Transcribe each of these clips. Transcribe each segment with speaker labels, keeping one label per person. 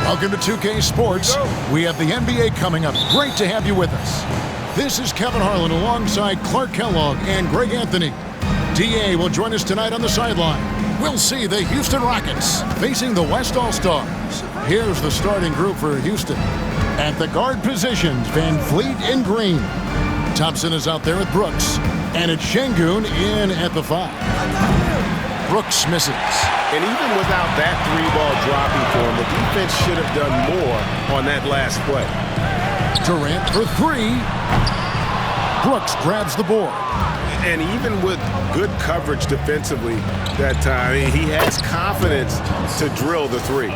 Speaker 1: Welcome to 2K Sports. We have the NBA coming up. Great to have you with us. This is Kevin Harlan alongside Clark Kellogg and Greg Anthony. DA will join us tonight on the sideline. We'll see the Houston Rockets facing the West All-Stars. Here's the starting group for Houston. At the guard positions, Van Vliet in green. Thompson is out there with Brooks. And it's Şengün in at the 5. Brooks misses.
Speaker 2: And even without that three-ball dropping for him, the defense should have done more on that last play.
Speaker 1: Durant for 3. Brooks grabs the board.
Speaker 2: And even with good coverage defensively that time, he has confidence to drill the 3.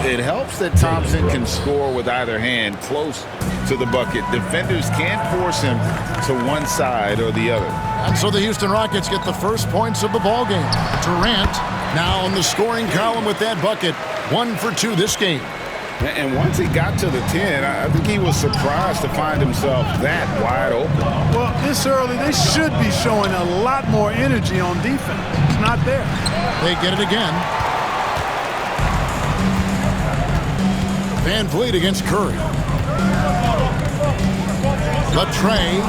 Speaker 3: It helps that Thompson can score with either hand close to the bucket. Defenders can't force him to one side or the other.
Speaker 1: And so the Houston Rockets get the first points of the ballgame. Durant now on the scoring column with that bucket. 1 for 2 this game.
Speaker 3: And once he got to the 10, I think he was surprised to find himself that wide open.
Speaker 4: Well, this early, they should be showing a lot more energy on defense. It's not there.
Speaker 1: They get it again. Van Vliet against Curry. Latrey.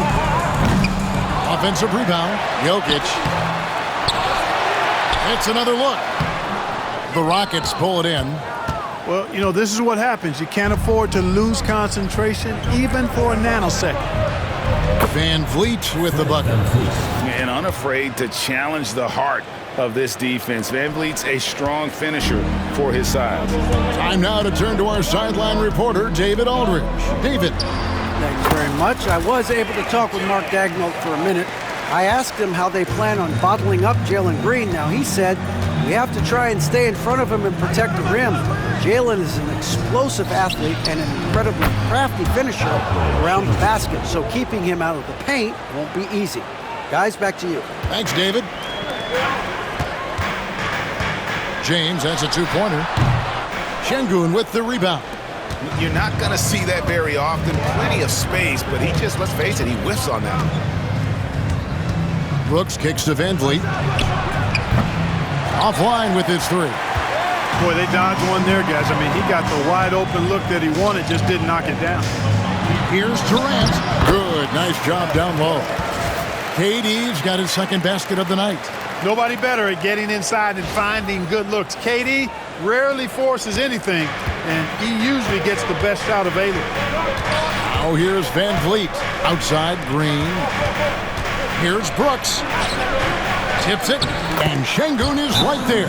Speaker 1: Offensive rebound. Jokic. It's another look. The Rockets pull it in.
Speaker 4: Well, you know, this is what happens. You can't afford to lose concentration even for a nanosecond.
Speaker 1: Van Vliet with the bucket.
Speaker 3: And unafraid to challenge the heart of this defense. Van Vliet's a strong finisher for his size.
Speaker 1: Time now to turn to our sideline reporter, David Aldridge. David.
Speaker 5: Thanks very much. I was able to talk with Mark Daigneault for a minute. I asked him how they plan on bottling up Jalen Green. Now, he said, we have to try and stay in front of him and protect the rim. Jalen is an explosive athlete and an incredibly crafty finisher around the basket, so keeping him out of the paint won't be easy. Guys, back to you.
Speaker 1: Thanks, David. James has a 2-pointer. Şengün with the rebound.
Speaker 2: You're not going to see that very often. Plenty of space, but he just, let's face it, he whiffs on that.
Speaker 1: Brooks kicks to Van Vliet. Offline with his 3.
Speaker 4: Boy, they dodged one there, guys. I mean, he got the wide open look that he wanted, just didn't knock it down.
Speaker 1: Here's Durant. Good, nice job down low. KD's got his second basket of the night.
Speaker 4: Nobody better at getting inside and finding good looks. KD rarely forces anything, and he usually gets the best shot available.
Speaker 1: Now here's Van Vliet. Outside, Green. Here's Brooks. Tips it, and Şengün is right there.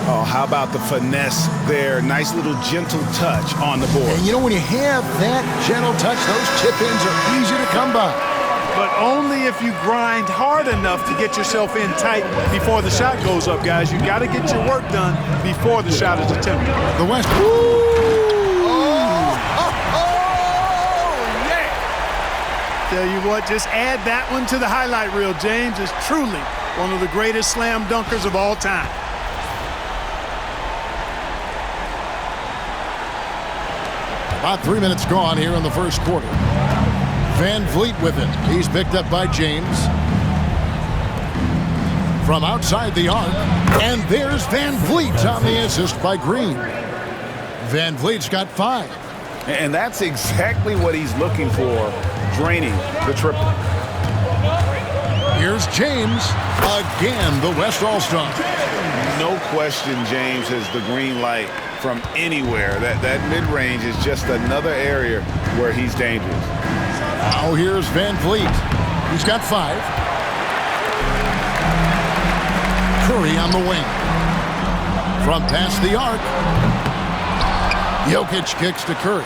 Speaker 2: Oh, how about the finesse there? Nice little gentle touch on the board.
Speaker 1: And you know, when you have that gentle touch, those tip-ins are easy to come by.
Speaker 4: But only if you grind hard enough to get yourself in tight before the shot goes up, guys. You got to get your work done before the shot is attempted.
Speaker 1: The West.
Speaker 4: Tell you what, just add that one to the highlight reel. James is truly one of the greatest slam dunkers of all time.
Speaker 1: About 3 minutes gone here in the first quarter. Van Vliet with it. He's picked up by James. From outside the arc. And there's Van Vliet on the assist by Green. Van Vliet's got 5.
Speaker 3: And that's exactly what he's looking for, draining the triple.
Speaker 1: Here's James. Again, the West All-Star.
Speaker 3: No question James has the green light from anywhere. That mid-range is just another area where he's dangerous.
Speaker 1: Now here's Van Vliet. He's got 5. Curry on the wing. From past the arc. Jokic kicks to Curry.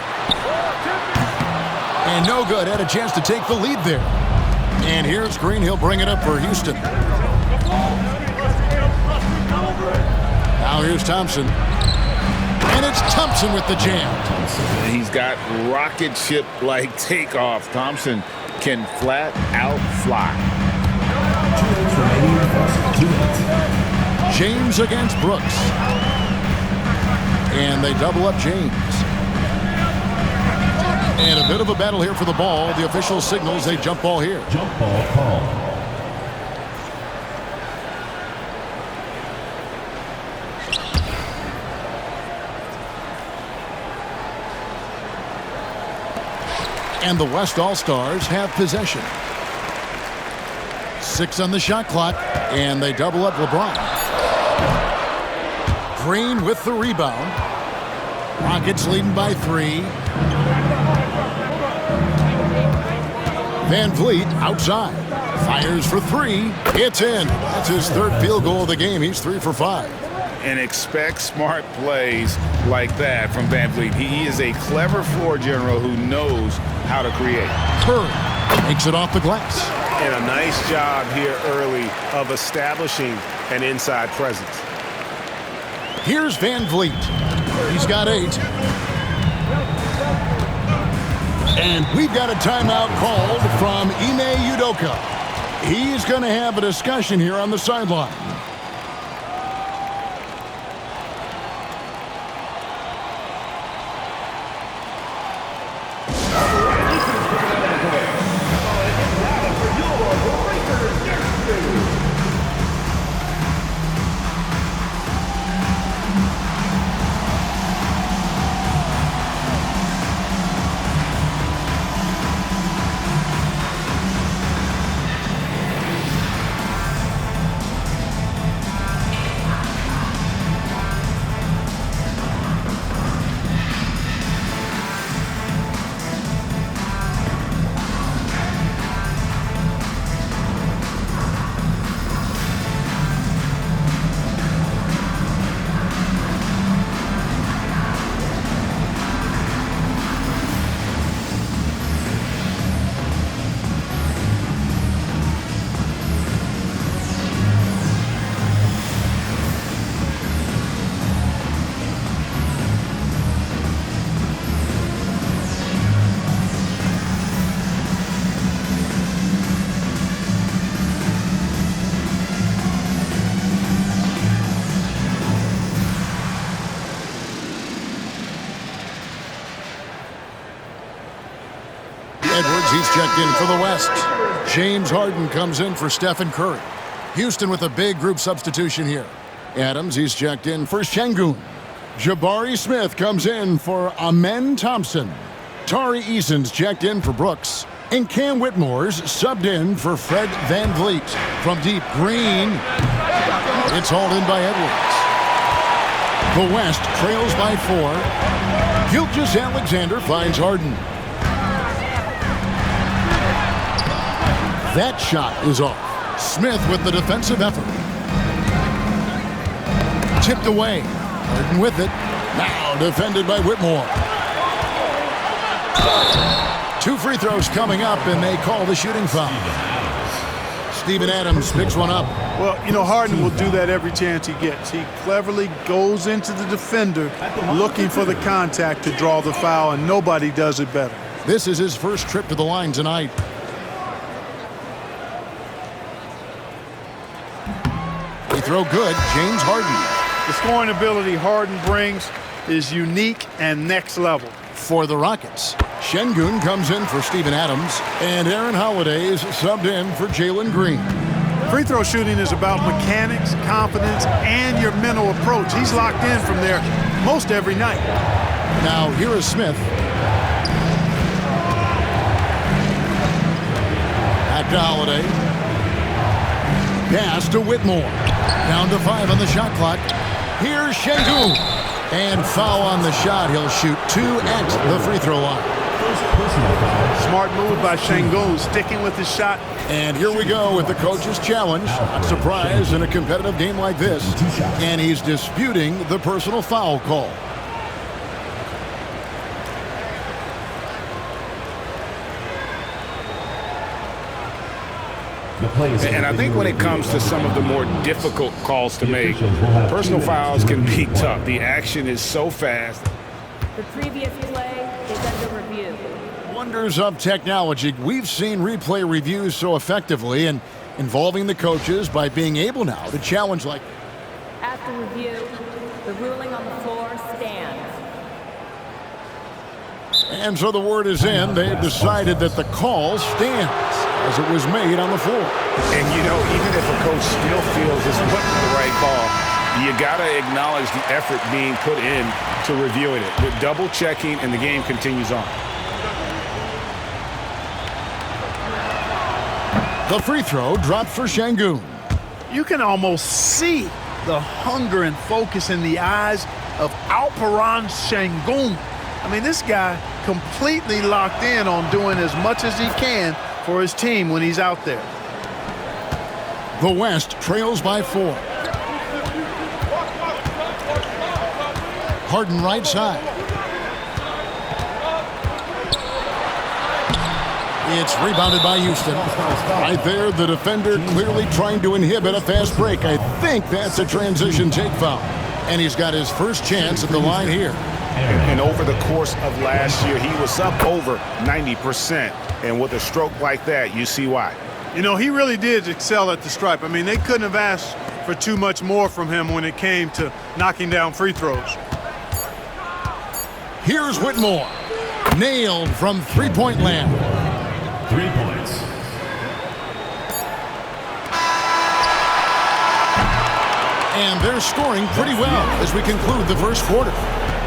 Speaker 1: And no good. Had a chance to take the lead there. And here's Green. He'll bring it up for Houston. Now here's Thompson. And it's Thompson with the jam.
Speaker 3: He's got rocket ship-like takeoff. Thompson can flat out fly.
Speaker 1: James against Brooks. And they double up James. And a bit of a battle here for the ball. The official signals a jump ball here.
Speaker 6: Jump ball call.
Speaker 1: And the West All-Stars have possession. 6 on the shot clock, and they double up LeBron. Green with the rebound. Rockets leading by 3. Van Vliet outside. Fires for 3. It's in. That's his 3rd field goal of the game. He's 3 for 5.
Speaker 3: And expect smart plays like that from Van Vliet. He is a clever floor general who knows how to create.
Speaker 1: Curry makes it off the glass.
Speaker 2: And a nice job here early of establishing an inside presence.
Speaker 1: Here's Van Vliet. He's got 8. And we've got a timeout called from Ime Udoka. He's going to have a discussion here on the sideline. Edwards, he's checked in for the West. James Harden comes in for Stephen Curry. Houston with a big group substitution here. Adams, he's checked in for Şengün. Jabari Smith comes in for Amen Thompson. Tari Eason's checked in for Brooks. And Cam Whitmore's subbed in for Fred Van Vliet. From deep, Green. It's hauled in by Edwards. The West trails by 4. Gilgeous-Alexander finds Harden. That shot is off. Smith with the defensive effort. Tipped away. Harden with it. Now defended by Whitmore. 2 free throws coming up, and they call the shooting foul. Steven Adams picks one up.
Speaker 4: Well, you know, Harden will do that every chance he gets. He cleverly goes into the defender looking for the contact to draw the foul, and nobody does it better.
Speaker 1: This is his first trip to the line tonight. Free throw good, James Harden.
Speaker 4: The scoring ability Harden brings is unique and next level.
Speaker 1: For the Rockets, Şengün comes in for Steven Adams, and Aaron Holiday is subbed in for Jalen Green.
Speaker 4: Free throw shooting is about mechanics, confidence, and your mental approach. He's locked in from there most every night.
Speaker 1: Now here is Smith. Back to Holiday. Pass to Whitmore. Down to 5 on the shot clock. Here's Şengün. And foul on the shot. He'll shoot 2 at the free throw line.
Speaker 4: Smart move by Şengün, sticking with his shot.
Speaker 1: And here we go with the coach's challenge. Not surprised in a competitive game like this. And he's disputing the personal foul call.
Speaker 2: And I think when it comes to some of the more difficult calls to make, personal fouls can be tough. The action is so fast.
Speaker 6: The previous play is under review.
Speaker 1: Wonders of technology. We've seen replay reviews so effectively and involving the coaches by being able now to challenge like.
Speaker 6: After review, the ruling on the floor stands.
Speaker 1: And so the word is in. They've decided that the call stands as it was made on the floor.
Speaker 2: And, you know, even if a coach still feels this wasn't the right call, you got to acknowledge the effort being put in to reviewing it. With double checking, and the game continues on.
Speaker 1: The free throw drops for Şengün.
Speaker 4: You can almost see the hunger and focus in the eyes of Alperen Şengün. I mean, this guy completely locked in on doing as much as he can for his team when he's out there.
Speaker 1: The West trails by 4. Harden right side. It's rebounded by Houston. Right there, the defender clearly trying to inhibit a fast break. I think that's a transition take foul. And he's got his first chance at the line here.
Speaker 2: And over the course of last year, he was up over 90%. And with a stroke like that, you see why.
Speaker 4: You know, he really did excel at the stripe. I mean, they couldn't have asked for too much more from him when it came to knocking down free throws.
Speaker 1: Here's Whitmore. Nailed from three-point land.
Speaker 7: 3 points.
Speaker 1: And they're scoring pretty well as we conclude the first quarter.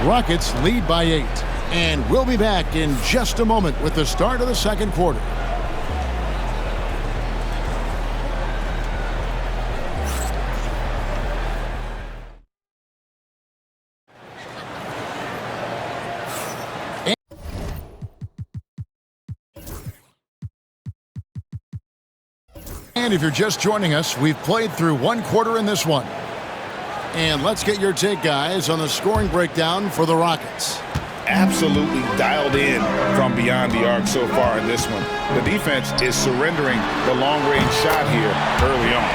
Speaker 1: Rockets lead by 8. And we'll be back in just a moment with the start of the second quarter. And if you're just joining us, we've played through one quarter in this one. And let's get your take, guys, on the scoring breakdown for the Rockets.
Speaker 3: Absolutely dialed in from beyond the arc so far in this one. The defense is surrendering the long-range shot here early on.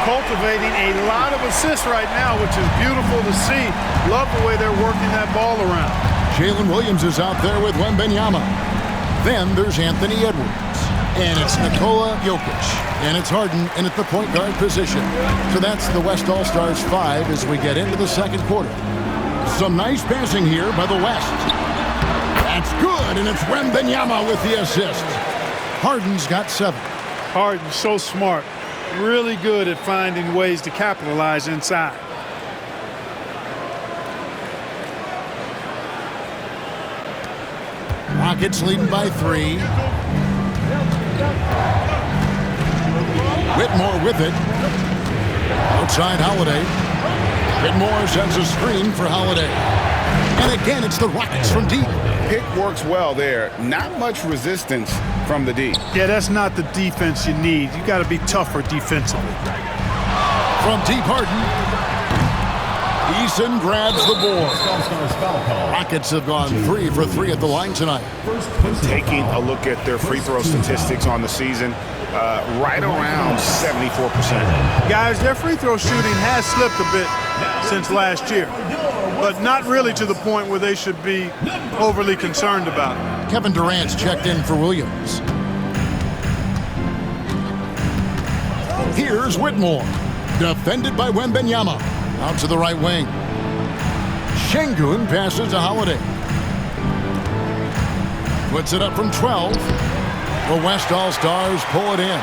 Speaker 4: Cultivating a lot of assists right now, which is beautiful to see. Love the way they're working that ball around.
Speaker 1: Jalen Williams is out there with Wembanyama. Then there's Anthony Edwards. And it's Nikola Jokic. And it's Harden in at the point guard position. So that's the West All-Stars 5 as we get into the second quarter. Some nice passing here by the West. That's good, and it's Wembanyama with the assist. Harden's got 7.
Speaker 4: Harden's so smart. Really good at finding ways to capitalize inside.
Speaker 1: Rockets leading by 3. Whitmore with it. Outside Holiday. Whitmore sends a screen for Holiday. And again, it's the Rockets from deep.
Speaker 3: Pick works well there. Not much resistance from the D.
Speaker 4: Yeah, that's not the defense you need. You got to be tougher defensively.
Speaker 1: From deep, Harden. Eason grabs the board. Rockets have gone 3 for 3 at the line tonight.
Speaker 2: Taking a look at their free throw statistics on the season, right around 74%.
Speaker 4: Guys, their free throw shooting has slipped a bit since last year, but not really to the point where they should be overly concerned about it.
Speaker 1: Kevin Durant's checked in for Williams. Here's Whitmore. Defended by Wembanyama. Out to the right wing. Şengün passes to Holiday. Puts it up from 12. The West All-Stars pull it in.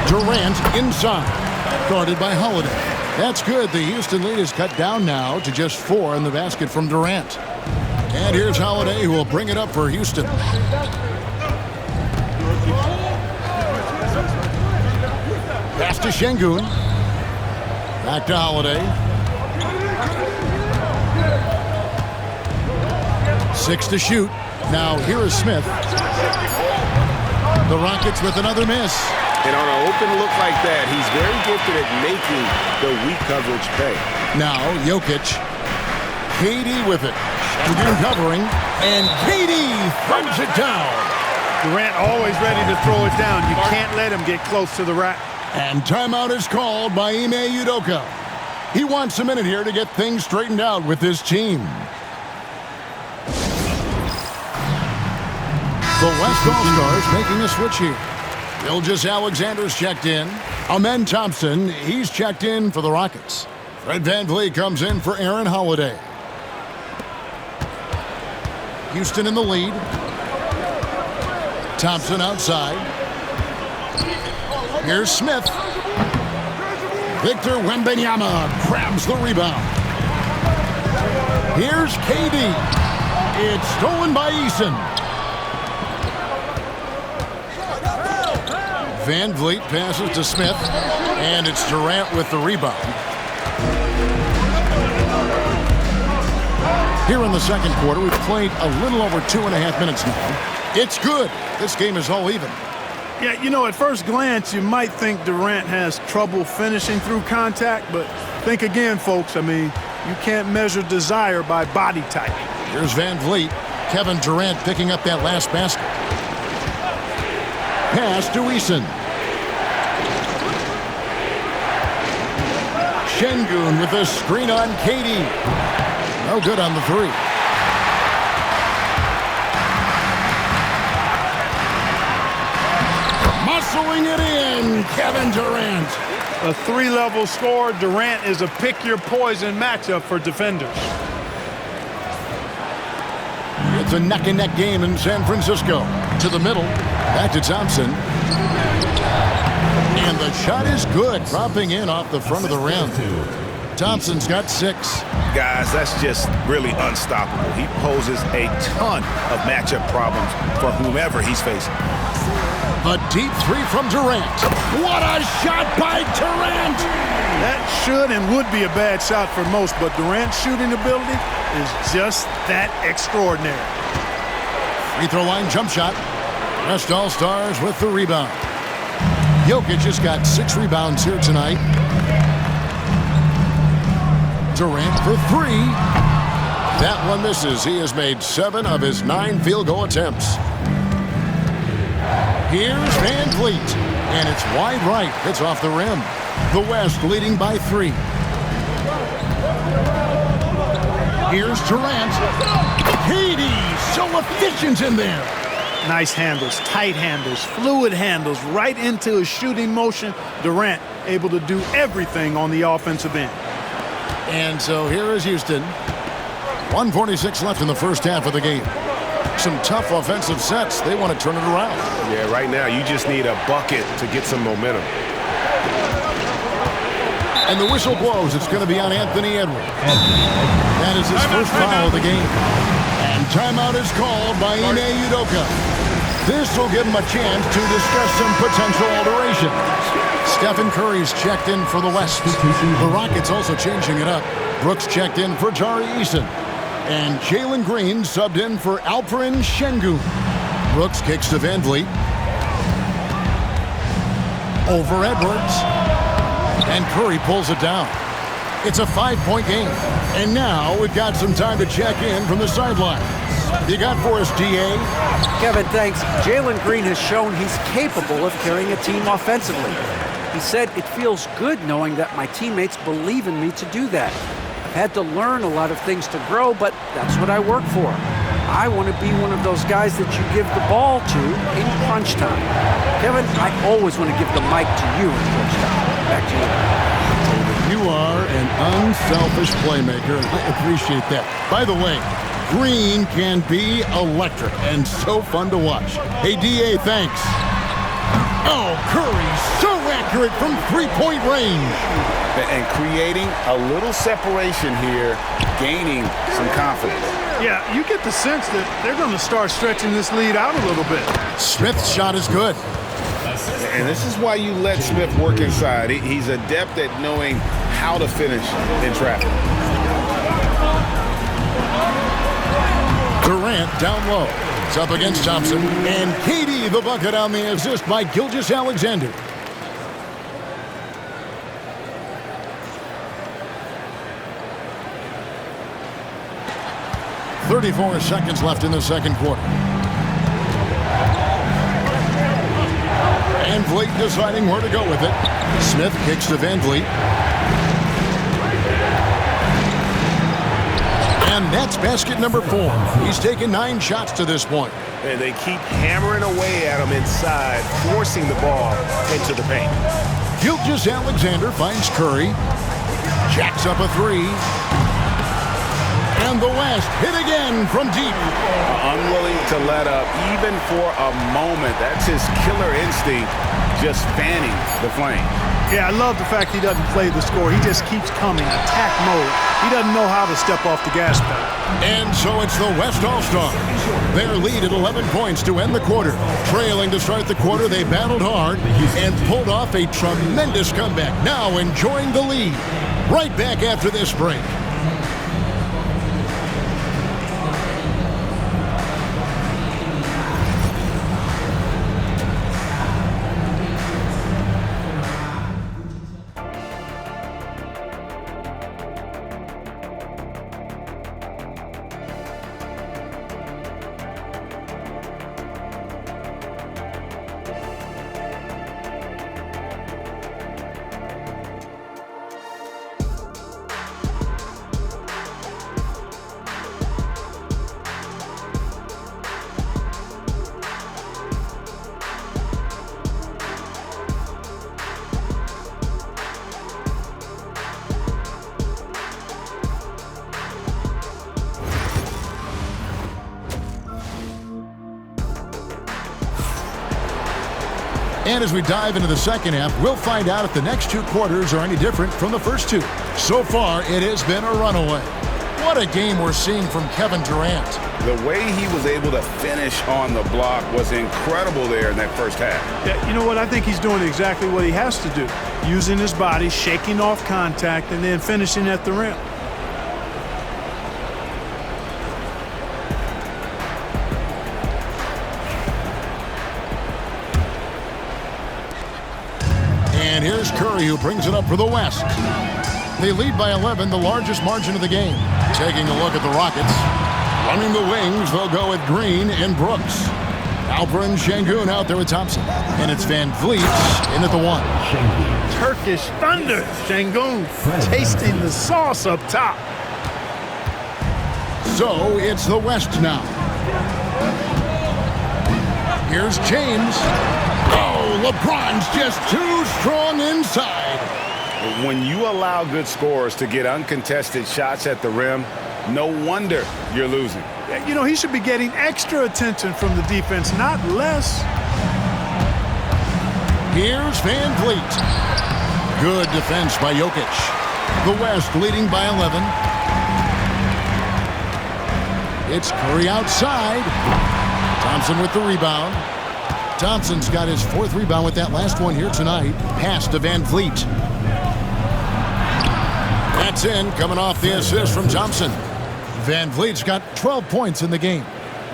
Speaker 1: Durant inside. Guarded by Holiday. That's good. The Houston lead is cut down now to just 4 in the basket from Durant. And here's Holiday, who will bring it up for Houston. Pass to Şengün. Back to Holiday. 6 to shoot. Now here is Smith. The Rockets with another miss.
Speaker 2: And on an open look like that, he's very gifted at making the weak coverage pay.
Speaker 1: Now Jokic. KD with it. Şengün covering. And KD throws it down.
Speaker 4: Durant always ready to throw it down. You can't let him get close to the rack.
Speaker 1: And timeout is called by Ime Udoka. He wants a minute here to get things straightened out with his team. The West All-Stars making a switch here. Gilgeous-Alexander's checked in. Amen Thompson, he's checked in for the Rockets. Fred VanVleet comes in for Aaron Holiday. Houston in the lead. Thompson outside. Here's Smith. Victor Wembanyama grabs the rebound. Here's KD. It's stolen by Eason. Van Vliet passes to Smith, and it's Durant with the rebound. Here in the second quarter, we've played a little over 2.5 minutes now. It's good. This game is all even.
Speaker 4: Yeah, you know, at first glance, you might think Durant has trouble finishing through contact, but think again, folks. I mean, you can't measure desire by body type.
Speaker 1: Here's Van Vliet. Kevin Durant picking up that last basket. Pass to Eason. Şengün with a screen on Katie. No good on the three. Muscling it in, Kevin Durant.
Speaker 4: A three-level score. Durant is a pick-your-poison matchup for defenders.
Speaker 1: It's a neck-and-neck game in San Francisco. To the middle, back to Thompson. And the shot is good, dropping in off the front of the rim. Thompson's got 6.
Speaker 2: Guys, that's just really unstoppable. He poses a ton of matchup problems for whomever he's facing.
Speaker 1: A deep three from Durant. What a shot by Durant!
Speaker 4: That should and would be a bad shot for most, but Durant's shooting ability is just that extraordinary.
Speaker 1: Free throw line jump shot. West All-Stars with the rebound. Jokic has got 6 rebounds here tonight. Durant for 3. That one misses. He has made 7 of his 9 field goal attempts. Here's Van Vliet, and it's wide right. It's off the rim. The West leading by 3. Here's Durant. Katie, so efficient in there.
Speaker 4: Nice handles, tight handles, fluid handles, right into a shooting motion. Durant able to do everything on the offensive end.
Speaker 1: And so here is Houston. 1:46 left in the first half of the game. Some tough offensive sets. They want to turn it around.
Speaker 2: Yeah, right now you just need a bucket to get some momentum.
Speaker 1: And the whistle blows. It's going to be on Anthony Edwards. That is his first foul of the game. And timeout is called by Ime Udoka. This will give him a chance to discuss some potential alterations. Stephen Curry's checked in for the West. The Rockets also changing it up. Brooks checked in for Tari Eason. And Jalen Green subbed in for Alperen Şengün. Brooks kicks to Van Vliet. Over Edwards. And Curry pulls it down. It's a 5-point game. And now we've got some time to check in from the sideline. You got for us, D.A.?
Speaker 5: Kevin, thanks. Jalen Green has shown he's capable of carrying a team offensively. He said it feels good knowing that my teammates believe in me to do that. I've had to learn a lot of things to grow, but that's what I work for. I want to be one of those guys that you give the ball to in crunch time. Kevin, I always want to give the mic to you in crunch time. Back to you.
Speaker 1: You are an unselfish playmaker, and I appreciate that. By the way, Green can be electric and so fun to watch. Hey, D.A., thanks. Oh, Curry, so accurate from three-point range.
Speaker 3: And creating a little separation here, gaining some confidence.
Speaker 4: Yeah, you get the sense that they're going to start stretching this lead out a little bit.
Speaker 1: Smith's shot is good.
Speaker 3: And this is why you let Smith work inside. He's adept at knowing how to finish in traffic.
Speaker 1: Durant down low. It's up against Thompson. And Katie the bucket on the assist by Gilgeous-Alexander. .34 seconds left in the second quarter. Van Vliet deciding where to go with it. Smith kicks to Van Vliet. And that's basket number 4. He's taken 9 shots to this point.
Speaker 2: And they keep hammering away at him inside, forcing the ball into the paint.
Speaker 1: Gilgeous-Alexander finds Curry. Jacks up a 3. And the West hit again from deep.
Speaker 3: Unwilling to let up even for a moment. That's his killer instinct just fanning the flame.
Speaker 4: Yeah, I love the fact he doesn't play the score. He just keeps coming, attack mode. He doesn't know how to step off the gas pedal.
Speaker 1: And so it's the West All-Stars. Their lead at 11 points to end the quarter. Trailing to start the quarter, they battled hard and pulled off a tremendous comeback. Now enjoying the lead. Right back after this break. And as we dive into the second half, we'll find out if the next two quarters are any different from the first two. So far, it has been a runaway. What a game we're seeing from Kevin Durant.
Speaker 3: The way he was able to finish on the block was incredible there in that first half.
Speaker 4: Yeah, you know what? I think he's doing exactly what he has to do. Using his body, shaking off contact, and then finishing at the rim.
Speaker 1: And here's Curry, who brings it up for the West. They lead by 11, the largest margin of the game. Taking a look at the Rockets. Running the wings, they'll go with Green and Brooks. Alperen Sengun out there with Thompson. And it's Van Vliet in at the one.
Speaker 4: Turkish Thunder. Sengun tasting the sauce up top.
Speaker 1: So it's the West now. Here's James. Oh, LeBron's just too strong inside.
Speaker 3: When you allow good scorers to get uncontested shots at the rim, no wonder you're losing.
Speaker 4: You know, he should be getting extra attention from the defense, not less.
Speaker 1: Here's Van Vliet. Good defense by Jokic. The West leading by 11. It's Curry outside. Thompson with the rebound. Thompson's got his fourth rebound with that last one here tonight. Pass to Van Vliet. That's in, coming off the assist from Thompson. Van Vliet's got 12 points in the game.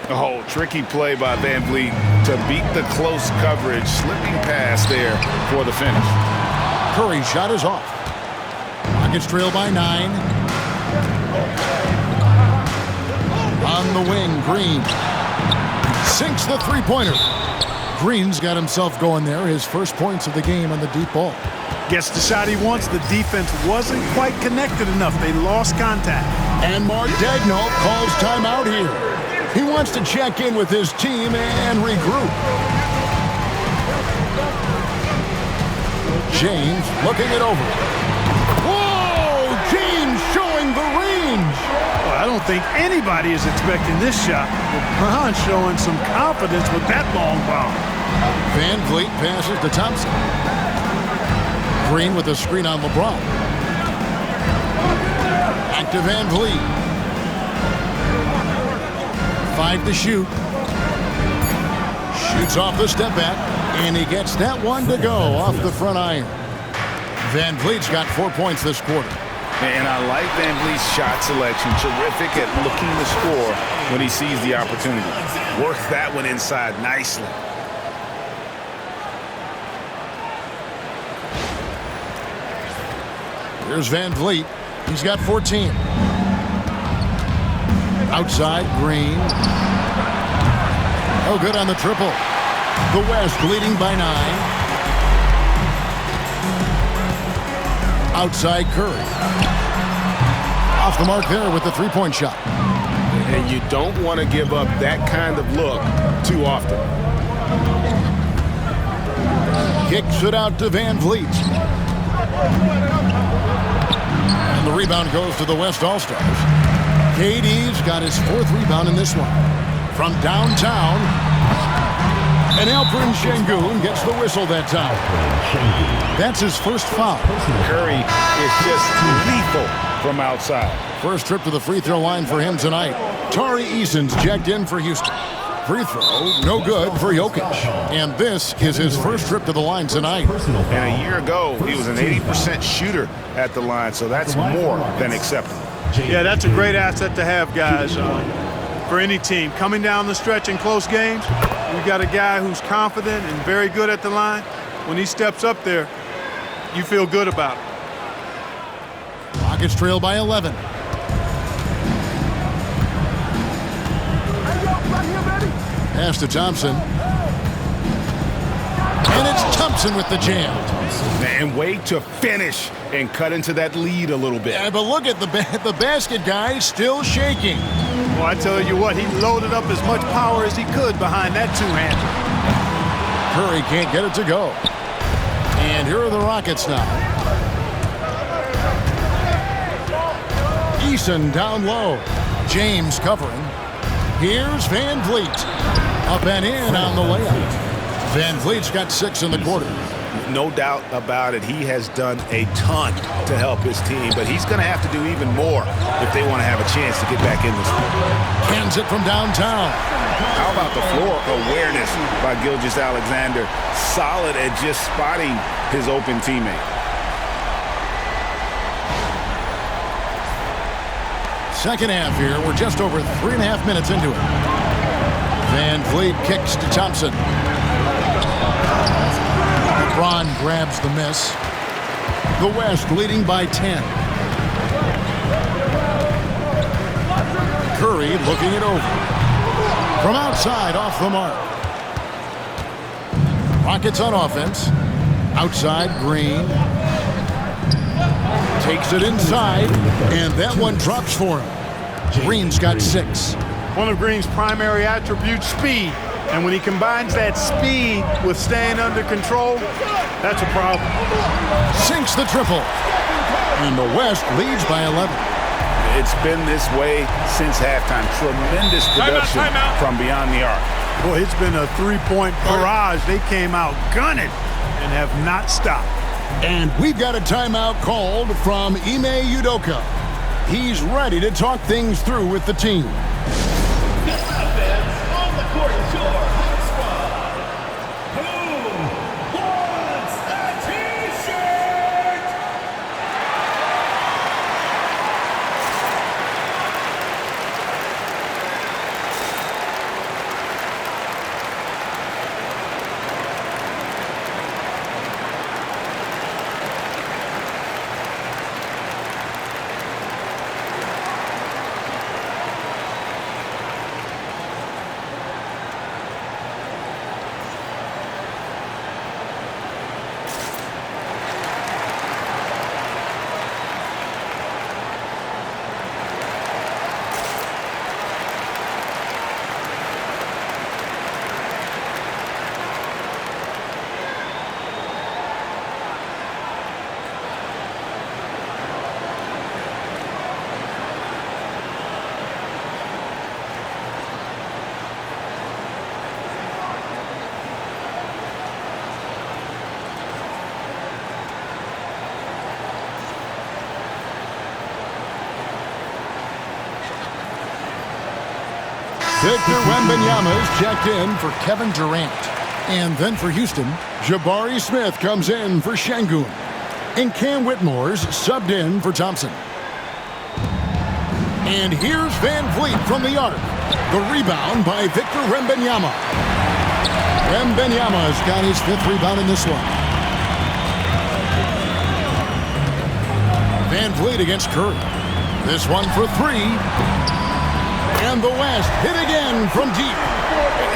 Speaker 3: Oh, tricky play by Van Vliet to beat the close coverage. Slipping pass there for the finish.
Speaker 1: Curry's shot is off. Rockets trail by 9. On the wing, Green sinks the three-pointer. Green's got himself going there. His first points of the game on the deep ball.
Speaker 4: Gets the shot he wants. The defense wasn't quite connected enough. They lost contact.
Speaker 1: And Mark Daigneault calls timeout here. He wants to check in with his team and regroup. James looking it over. Whoa! James showing the range.
Speaker 4: Well, I don't think anybody is expecting this shot. LeBron showing some confidence with that long bomb.
Speaker 1: Van Vliet passes to Thompson. Green with a screen on LeBron. Back to Van Vliet. 5 to shoot. Shoots off the step back, and he gets that one to go off the front iron. Van Vliet's got 4 points this quarter.
Speaker 3: And I like Van Vliet's shot selection. Terrific at looking to score when he sees the opportunity. Works that one inside nicely.
Speaker 1: Here's Van Vliet. He's got 14. Outside, Green. Oh, good on the triple. The West leading by 9. Outside, Curry. Off the mark there with the three-point shot.
Speaker 2: And you don't want to give up that kind of look too often.
Speaker 1: Kicks it out to Van Vliet. And the rebound goes to the West All-Stars. KD's got his fourth rebound in this one. From downtown, And Alperen Sengun gets the whistle that time. That's his first foul.
Speaker 3: Curry is just lethal from outside.
Speaker 1: First trip to the free throw line for him tonight. Tari Eason's checked in for Houston. Free throw, no good for Jokic. And this is his first trip to the line tonight.
Speaker 2: And a year ago, he was an 80% shooter at the line, so that's more than acceptable.
Speaker 4: Yeah, that's a great asset to have, guys, for any team. Coming down the stretch in close games, you got a guy who's confident and very good at the line. When he steps up there, you feel good about it.
Speaker 1: Rockets trail by 11. Pass to Thompson. And it's Thompson with the jam.
Speaker 2: And way to finish and cut into that lead a little bit.
Speaker 1: Yeah, but look at the basket guy still shaking.
Speaker 4: Well, I tell you what, he loaded up as much power as he could behind that two-hander.
Speaker 1: Curry can't get it to go. And here are the Rockets now. Eason down low. James covering. Here's Van Vliet. Up and in on the layup. Van Vliet's got 6 in the quarter.
Speaker 2: No doubt about it. He has done a ton to help his team, but he's going to have to do even more if they want to have a chance to get back in this one.
Speaker 1: Cans it from downtown.
Speaker 2: How about the floor awareness by Gilgeous-Alexander? Solid at just spotting his open teammate.
Speaker 1: Second half here. We're just over 3.5 minutes into it. Van Vliet kicks to Thompson. LeBron grabs the miss. The West leading by 10. Curry looking it over. From outside, off the mark. Rockets on offense. Outside, Green. Takes it inside, and that one drops for him. Green's got 6.
Speaker 4: One of Green's primary attributes, speed. And when he combines that speed with staying under control, that's a problem.
Speaker 1: Sinks the triple. And the West leads by 11.
Speaker 2: It's been this way since halftime. Tremendous production from beyond the arc.
Speaker 4: Boy, it's been a three-point barrage. They came out gunning and have not stopped.
Speaker 1: And we've got a timeout called from Ime Udoka. He's ready to talk things through with the team. Victor Wembanyama is checked in for Kevin Durant. And then for Houston, Jabari Smith comes in for Sengun. And Cam Whitmore's subbed in for Thompson. And here's Van Vliet from the arc. The rebound by Victor Wembanyama. Wembanyama's got his 5th rebound in this one. Van Vliet against Curry. This one for 3. And the West hit again from deep.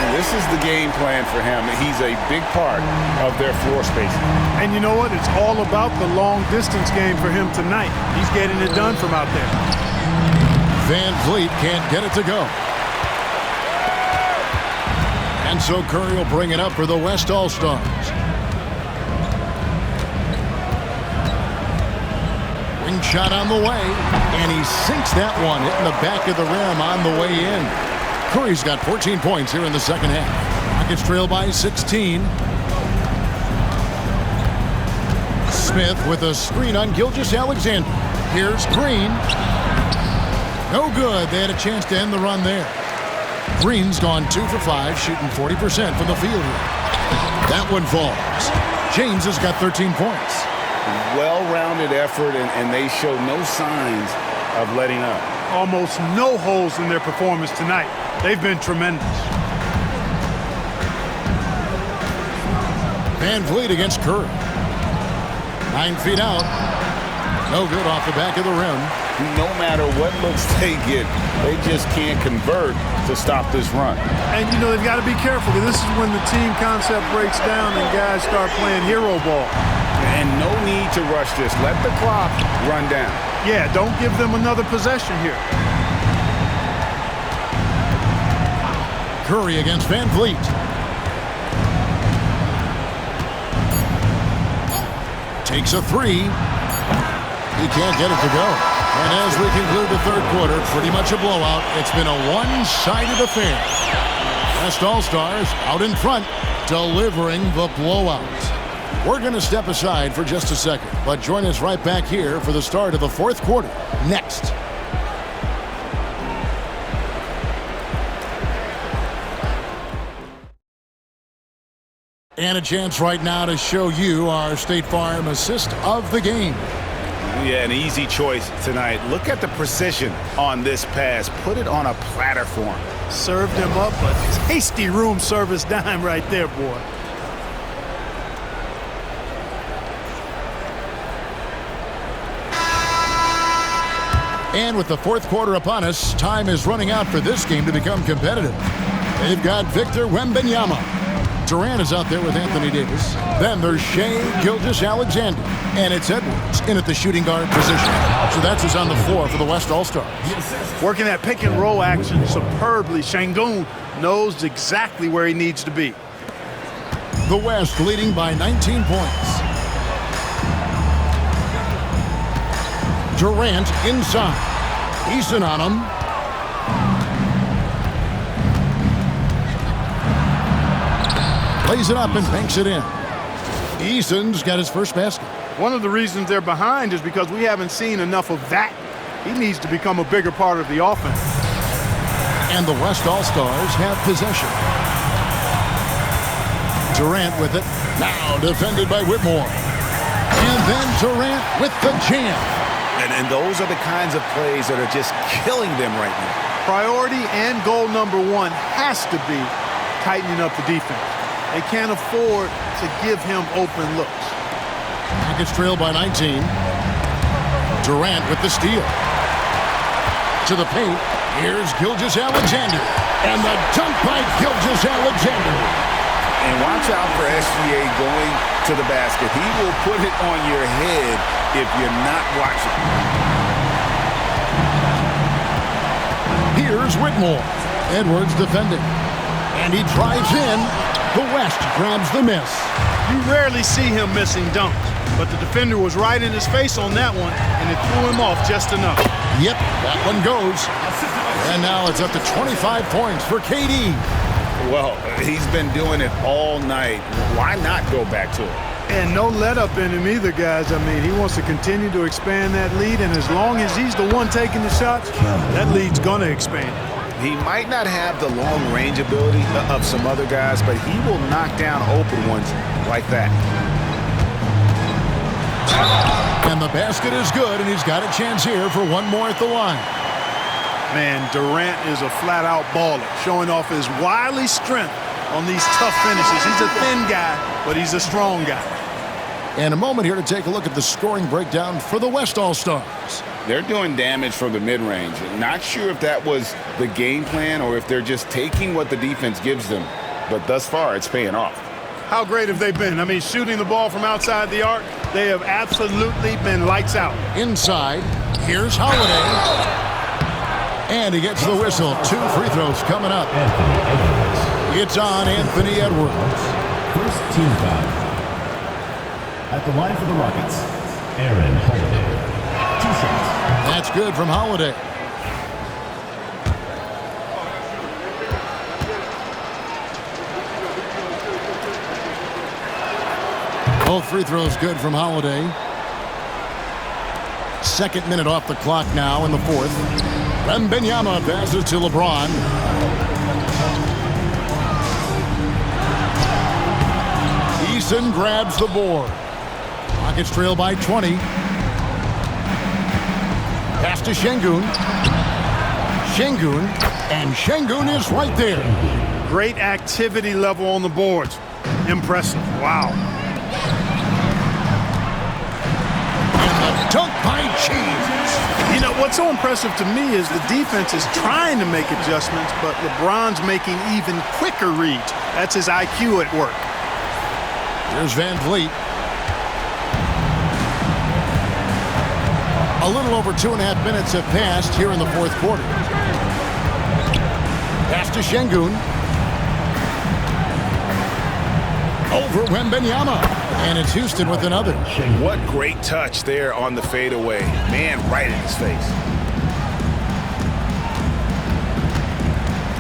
Speaker 2: And this is the game plan for him. He's a big part of their floor spacing.
Speaker 4: And you know what? It's all about the long distance game for him tonight. He's getting it done from out there.
Speaker 1: Van Vliet can't get it to go. And so Curry will bring it up for the West All-Stars. Wing shot on the way, and he sinks that one, hitting the back of the rim on the way in. Curry's got 14 points here in the second half. Rockets trail by 16. Smith with a screen on Gilgeous-Alexander. Here's Green. No good. They had a chance to end the run there. Green's gone 2 for 5, shooting 40% from the field here. That one falls. James has got 13 points.
Speaker 2: Well-rounded effort, and they show no signs of letting up.
Speaker 4: Almost no holes in their performance tonight. They've been tremendous.
Speaker 1: Van Vliet against Curry. 9 feet out. No good off the back of the rim.
Speaker 3: No matter what looks they get, they just can't convert to stop this run.
Speaker 4: And, you know, they've got to be careful, because this is when the team concept breaks down and guys start playing hero ball.
Speaker 3: And no need to rush this. Let the clock run down.
Speaker 4: Yeah, don't give them another possession here.
Speaker 1: Curry against Van Vliet. Takes a 3. He can't get it to go. And as we conclude the third quarter, pretty much a blowout. It's been a one-sided affair. West All-Stars out in front, delivering the blowout. We're going to step aside for just a second, but join us right back here for the start of the fourth quarter next. And a chance right now to show you our State Farm assist of the game.
Speaker 2: Yeah, an easy choice tonight. Look at the precision on this pass. Put it on a platter for him.
Speaker 4: Served him up a tasty room service dime right there, boy.
Speaker 1: And with the fourth quarter upon us, time is running out for this game to become competitive. They've got Victor Wembanyama. Durant is out there with Anthony Davis. Then there's Shai Gilgeous-Alexander. And it's Edwards in at the shooting guard position. So that's who's on the floor for the West All-Stars.
Speaker 4: Working that pick and roll action superbly. Sengun knows exactly where he needs to be.
Speaker 1: The West leading by 19 points. Durant inside. Eason on him. Lays it up and banks it in. Eason's got his first basket.
Speaker 4: One of the reasons they're behind is because we haven't seen enough of that. He needs to become a bigger part of the offense.
Speaker 1: And the West All-Stars have possession. Durant with it. Now defended by Whitmore. And then Durant with the jam.
Speaker 2: And those are the kinds of plays that are just killing them right now.
Speaker 4: Priority and goal number one has to be tightening up the defense. They can't afford to give him open looks.
Speaker 1: Rockets trail by 19. Durant with the steal. To the paint. Here's Gilgeous-Alexander. And the dunk by Gilgeous-Alexander.
Speaker 3: And watch out for SGA going to the basket. He will put it on your head if you're not watching.
Speaker 1: Here's Whitmore. Edwards defending. And he drives in. The West grabs the miss.
Speaker 4: You rarely see him missing dunks, but the defender was right in his face on that one, and it threw him off just enough.
Speaker 1: Yep, that one goes. And now it's up to 25 points for KD.
Speaker 3: Well, he's been doing it all night. Why not go back to it?
Speaker 4: And no let up in him either, guys. I mean, he wants to continue to expand that lead, and as long as he's the one taking the shots, that lead's going to expand.
Speaker 2: He might not have the long-range ability of some other guys, but he will knock down open ones like that.
Speaker 1: And the basket is good, and he's got a chance here for one more at the line.
Speaker 4: Man, Durant is a flat-out baller, showing off his wily strength on these tough finishes. He's a thin guy, but he's a strong guy.
Speaker 1: And a moment here to take a look at the scoring breakdown for the West All-Stars.
Speaker 3: They're doing damage from the mid-range. Not sure if that was the game plan or if they're just taking what the defense gives them. But thus far, it's paying off.
Speaker 4: How great have they been? I mean, shooting the ball from outside the arc, they have absolutely been lights out.
Speaker 1: Inside, here's Holiday. And he gets the whistle. 2 free throws coming up. It's on Anthony Edwards.
Speaker 7: First team foul. At the line for the Rockets, Aaron Holiday. 2 shots.
Speaker 1: That's good from Holiday. Both free throws good from Holiday. Second minute off the clock now in the fourth. Wembanyama passes to LeBron. Eason grabs the board. Rockets trail by 20. Pass to Şengün. Şengün, and Şengün is right there.
Speaker 4: Great activity level on the boards. Impressive. Wow.
Speaker 1: Dunk by James.
Speaker 4: You know, what's so impressive to me is the defense is trying to make adjustments, but LeBron's making even quicker reads. That's his IQ at work.
Speaker 1: Here's Van Vliet. A little over 2.5 minutes have passed here in the fourth quarter. Pass to Şengün. Over Wembanyama. And it's Houston with another.
Speaker 2: What great touch there on the fadeaway. Man, right in his face.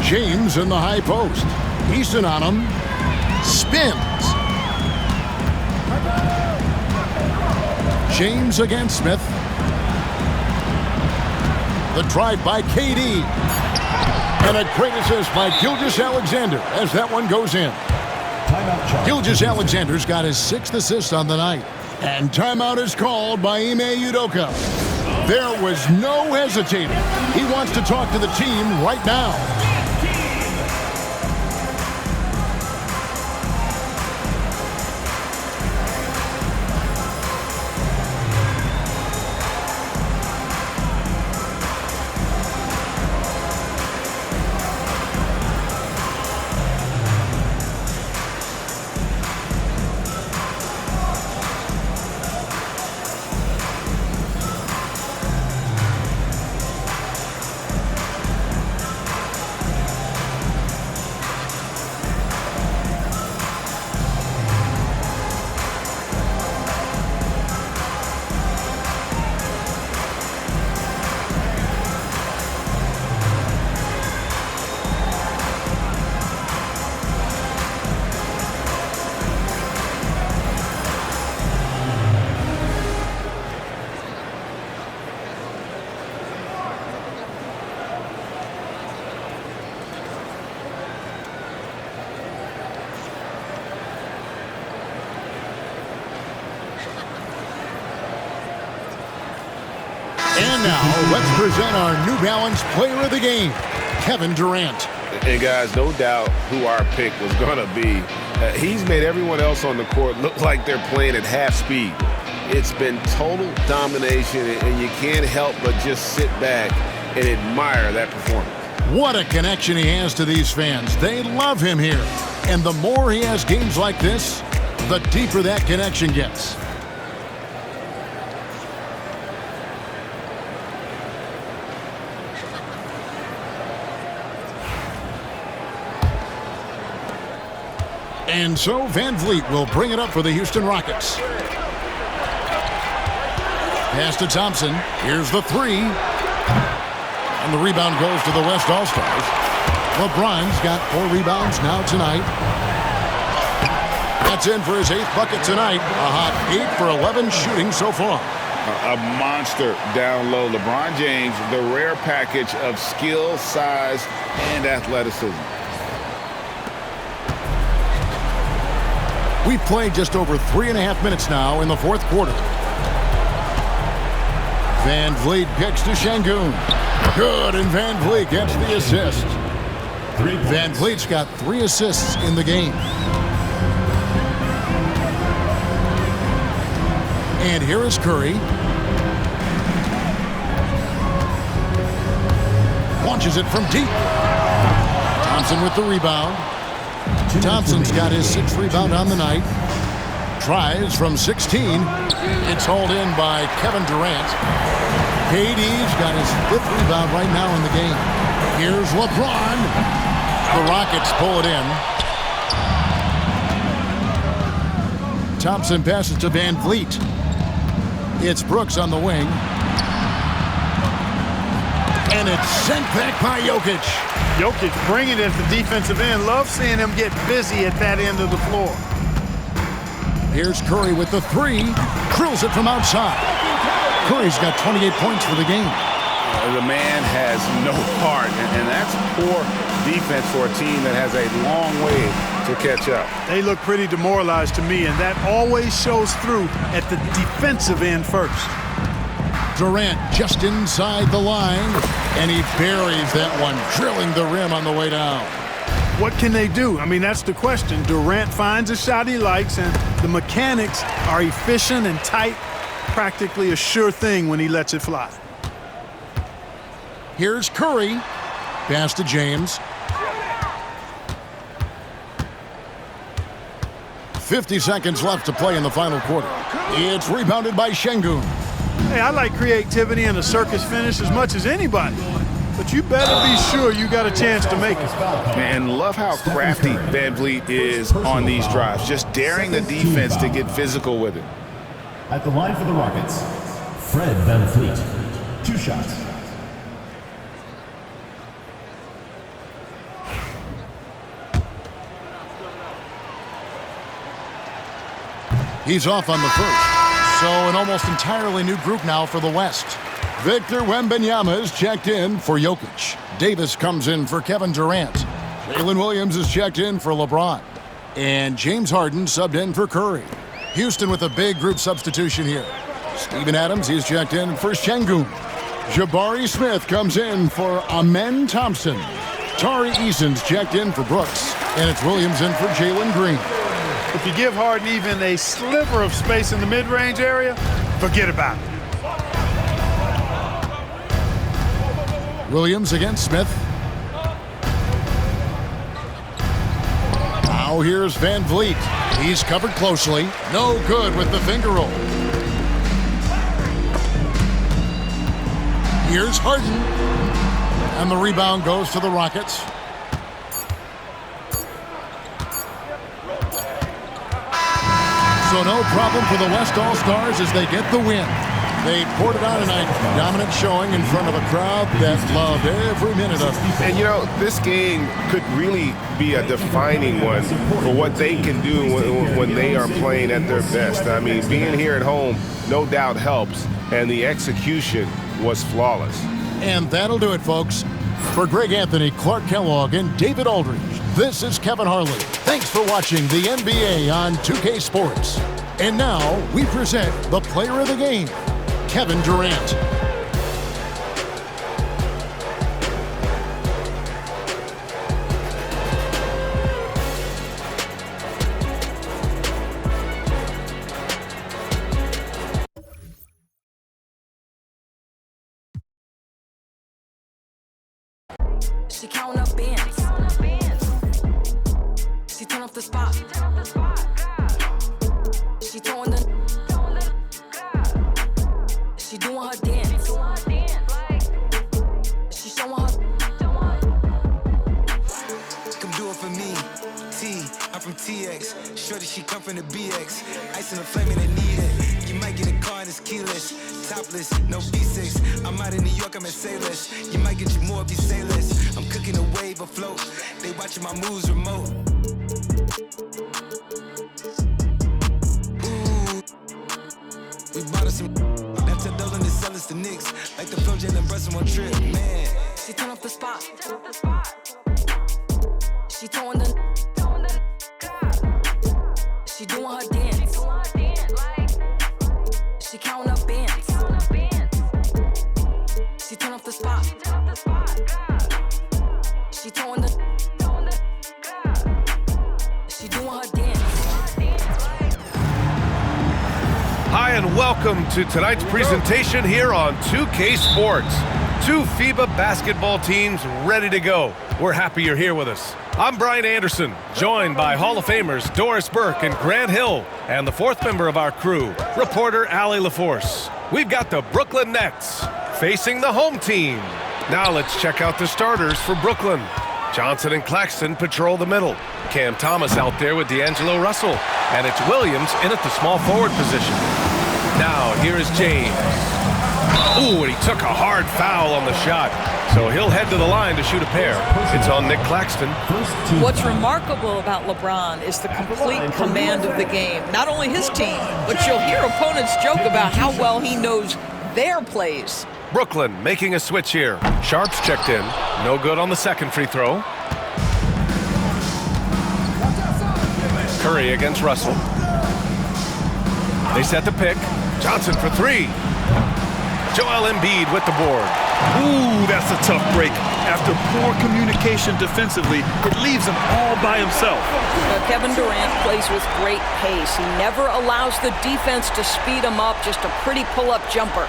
Speaker 1: James in the high post. Eason on him. Spins. James against Smith. The drive by KD. And a great assist by Gilgeous-Alexander as that one goes in. Gilgeous-Alexander's got his 6th assist on the night. And timeout is called by Ime Udoka. There was no hesitating. He wants to talk to the team right now. And now, let's present our New Balance Player of the Game, Kevin Durant.
Speaker 2: And guys, no doubt who our pick was going to be. He's made everyone else on the court look like they're playing at half speed. It's been total domination, and you can't help but just sit back and admire that performance.
Speaker 1: What a connection he has to these fans. They love him here. And the more he has games like this, the deeper that connection gets. And so Van Vliet will bring it up for the Houston Rockets. Pass to Thompson. Here's the three. And the rebound goes to the West All-Stars. LeBron's got 4 rebounds now tonight. That's in for his 8th bucket tonight. A hot 8 for 11 shooting so far.
Speaker 3: A monster down low. LeBron James, the rare package of skill, size, and athleticism.
Speaker 1: We've played just over 3.5 minutes now in the fourth quarter. Van Vliet kicks to Şengün. Good, and Van Vliet gets the assist. Van Vliet's got 3 assists in the game. And here is Curry. Launches it from deep. Thompson with the rebound. Thompson's got his 6th rebound on the night. Tries from 16. It's hauled in by Kevin Durant. KD's got his 5th rebound right now in the game. Here's LeBron. The Rockets pull it in. Thompson passes to Van Vliet. It's Brooks on the wing. And it's sent back by Jokic.
Speaker 4: Jokic bringing it at the defensive end. Love seeing him get busy at that end of the floor.
Speaker 1: Here's Curry with the three. Drills it from outside. Curry's got 28 points for the game.
Speaker 2: The man has no heart, and that's poor defense for a team that has a long way to catch up.
Speaker 4: They look pretty demoralized to me, and that always shows through at the defensive end first.
Speaker 1: Durant just inside the line, and he buries that one, drilling the rim on the way down.
Speaker 4: What can they do? I mean, that's the question. Durant finds a shot he likes, and the mechanics are efficient and tight, practically a sure thing when he lets it fly.
Speaker 1: Here's Curry. Pass to James. 50 seconds left to play in the final quarter. It's rebounded by Şengün.
Speaker 4: Hey, I like creativity and a circus finish as much as anybody. But you better be sure you got a chance to make it.
Speaker 2: And love how crafty VanVleet is on these drives, just daring the defense to get physical with it.
Speaker 7: At the line for the Rockets, Fred VanVleet. 2 shots.
Speaker 1: He's off on the first. So an almost entirely new group now for the West. Victor Wembanyama is checked in for Jokic. Davis comes in for Kevin Durant. Jalen Williams is checked in for LeBron. And James Harden subbed in for Curry. Houston with a big group substitution here. Steven Adams, he's checked in for Şengün. Jabari Smith comes in for Amen Thompson. Tari Eason's checked in for Brooks. And it's Williams in for Jalen Green.
Speaker 4: If you give Harden even a sliver of space in the mid-range area, forget about it.
Speaker 1: Williams against Smith. Now here's VanVleet. He's covered closely. No good with the finger roll. Here's Harden. And the rebound goes to the Rockets. So no problem for the West All-Stars as they get the win. They poured it on tonight, dominant showing in front of a crowd that loved every minute of it.
Speaker 2: And, you know, this game could really be a defining one for what they can do when they are playing at their best. I mean, being here at home no doubt helps, and the execution was flawless.
Speaker 1: And that'll do it, folks. For Greg Anthony, Clark Kellogg, and David Aldridge, this is Kevin Harlan. Thanks for watching the NBA on 2K Sports. And now we present the player of the game, Kevin Durant.
Speaker 8: She count up bands. She turn off the spot. She throwing the. She doing her dance. She showing her.
Speaker 9: Come do it for me. T, I'm from TX. Shorty, she come from the BX. Ice in the flame and I need it. You might get a car and it's keyless. Topless, no B6. I'm out in New York, I'm at Sailors. You might get you more if you say less. I'm cooking a wave afloat. They watching my moves remote. Ooh, we bought us some. That's a dozen to sell us the Knicks. Like the Flo Jalen Brunson one trip, man.
Speaker 8: She turn off the spot. She throwing the. She doing her dance. She count up bands. She turn off the spot. She throwing the. She doing her dance.
Speaker 10: Hi, and welcome to tonight's presentation here on 2K Sports. 2 FIBA basketball teams ready to go. We're happy you're here with us. I'm Brian Anderson, joined by Hall of Famers Doris Burke and Grant Hill, and the 4th member of our crew, reporter Allie LaForce. We've got the Brooklyn Nets facing the home team. Now let's check out the starters for Brooklyn. Johnson and Claxton patrol the middle. Cam Thomas out there with D'Angelo Russell, and it's Williams in at the small forward position. Now here is James. Ooh, and he took a hard foul on the shot. So he'll head to the line to shoot a pair. It's on Nick Claxton.
Speaker 11: What's remarkable about LeBron is the complete command of the game. Not only his team, but you'll hear opponents joke about how well he knows their plays.
Speaker 10: Brooklyn making a switch here. Sharp's checked in. No good on the second free throw. Curry against Russell. They set the pick. Johnson for three. Joel Embiid with the board.
Speaker 12: Ooh, that's a tough break. After poor communication defensively, it leaves him all by himself.
Speaker 11: Kevin Durant plays with great pace. He never allows the defense to speed him up. Just a pretty pull-up jumper.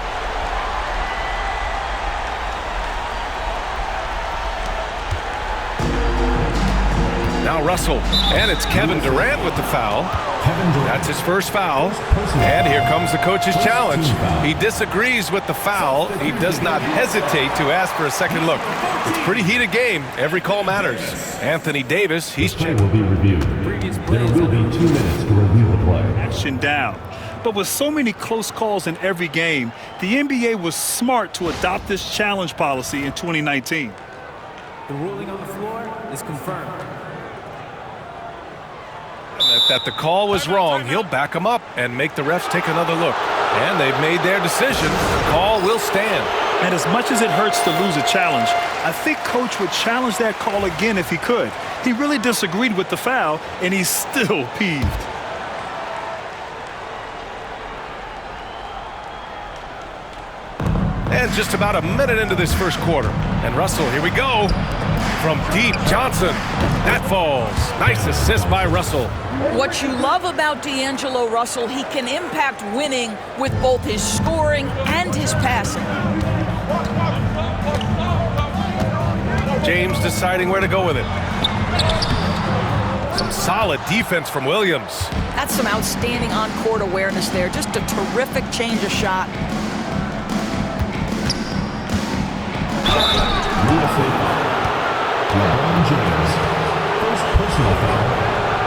Speaker 10: Now Russell, and it's Kevin Durant with the foul. That's his first foul. And here comes the coach's challenge. He disagrees with the foul. He does not hesitate to ask for a second look. It's a pretty heated game. Every call matters. Anthony Davis, he's checked.
Speaker 7: Will be reviewed. There will be 2 minutes to review the play.
Speaker 12: Action down. But with so many close calls in every game, the NBA was smart to adopt this challenge policy in 2019.
Speaker 13: The ruling on the floor is confirmed.
Speaker 10: That the call was wrong, he'll back him up and make the refs take another look. And they've made their decision. The call will stand.
Speaker 12: And as much as it hurts to lose a challenge, I think Coach would challenge that call again if he could. He really disagreed with the foul, and he's still peeved.
Speaker 10: And just about a minute into this first quarter. And Russell, here we go. From deep, Johnson. That falls. Nice assist by Russell.
Speaker 11: What you love about D'Angelo Russell, he can impact winning with both his scoring and his passing.
Speaker 10: James deciding where to go with it. Some solid defense from Williams.
Speaker 11: That's some outstanding on-court awareness there. Just a terrific change of shot.
Speaker 7: LeBron James, first personal foul,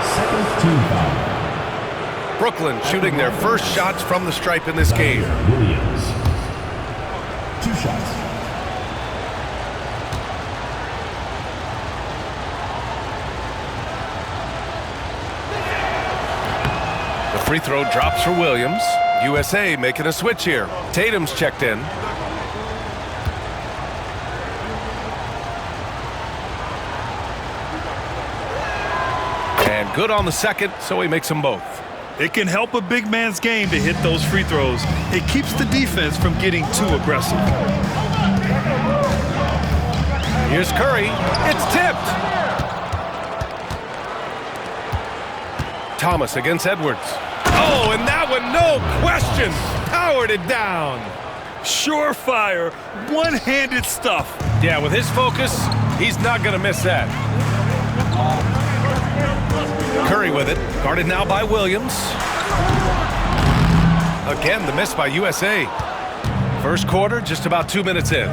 Speaker 7: second team foul.
Speaker 10: Brooklyn shooting their first shots from the stripe in this game.
Speaker 7: Williams, 2 shots.
Speaker 10: The free throw drops for Williams. USA making a switch here. Tatum's checked in. And good on the second, so he makes them both.
Speaker 12: It can help a big man's game to hit those free throws. It keeps the defense from getting too aggressive.
Speaker 10: Here's Curry. It's tipped. Thomas against Edwards. Oh, and that one, no question, powered it down.
Speaker 12: Surefire, one-handed stuff.
Speaker 10: Yeah, with his focus, he's not going to miss that. Curry with it, guarded now by Williams. Again, the miss by USA. First quarter, just about 2 minutes in.